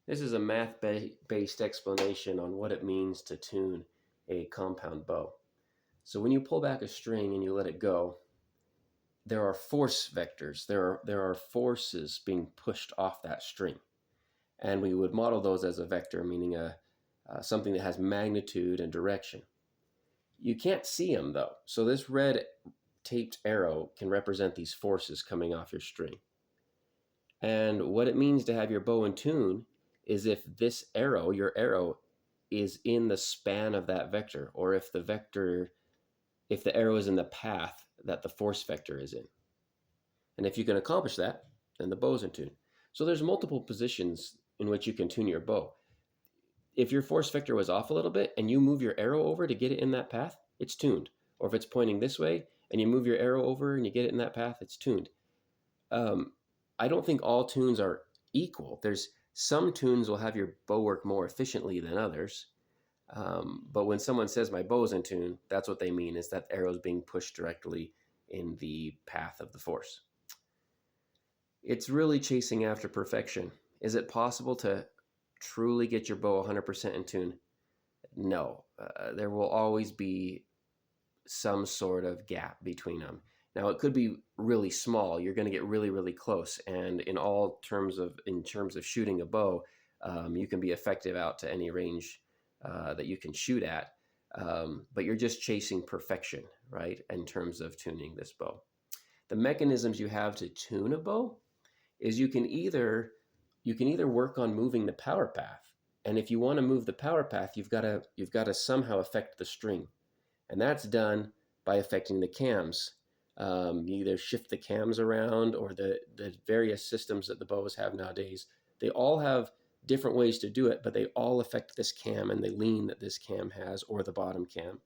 This is a math-based explanation on what it means to tune a compound bow. So when you pull back a string and you let it go, there are force vectors. There are forces being pushed off that string. And we would model those as a vector, meaning something that has magnitude and direction. You can't see them though. So this red taped arrow can represent these forces coming off your string. And what it means to have your bow in tune is if this arrow, your arrow, is in the span of that vector, or if the arrow is in the path that the force vector is in. And if you can accomplish that, then the bow's in tune. So there's multiple positions in which you can tune your bow. If your force vector was off a little bit and you move your arrow over to get it in that path, it's tuned. Or if it's pointing this way and you move your arrow over and you get it in that path, it's tuned. I don't think all tunes are equal. There's some tunes will have your bow work more efficiently than others. But when someone says my bow's in tune, that's what they mean, is that arrow's being pushed directly in the path of the force. It's really chasing after perfection. Is it possible to truly get your bow 100% in tune? No. There will always be some sort of gap between them. Now it could be really small. You're going to get really, really close, and in terms of shooting a bow, you can be effective out to any range that you can shoot at. But you're just chasing perfection, right? In terms of tuning this bow, the mechanisms you have to tune a bow is you can either work on moving the power path, and if you want to move the power path, you've got to somehow affect the string, and that's done by affecting the cams. You either shift the cams around, or the various systems that the bows have nowadays. They all have different ways to do it, but they all affect this cam and the lean that this cam has, or the bottom cam,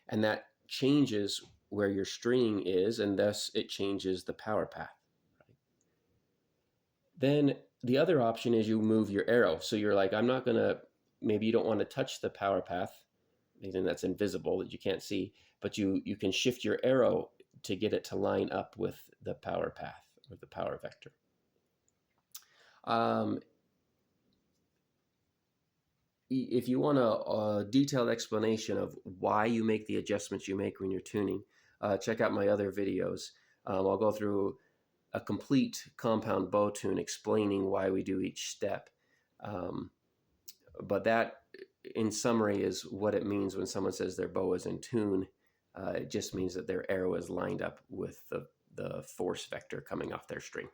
and that changes where your string is, and thus it changes the power path. Then the other option is you move your arrow. So you're like, maybe you don't want to touch the power path, anything that's invisible that you can't see, but you can shift your arrow to get it to line up with the power path or the power vector. If you want a detailed explanation of why you make the adjustments you make when you're tuning, check out my other videos. I'll go through a complete compound bow tune explaining why we do each step. But that, in summary, is what it means when someone says their bow is in tune. It just means that their arrow is lined up with the force vector coming off their string.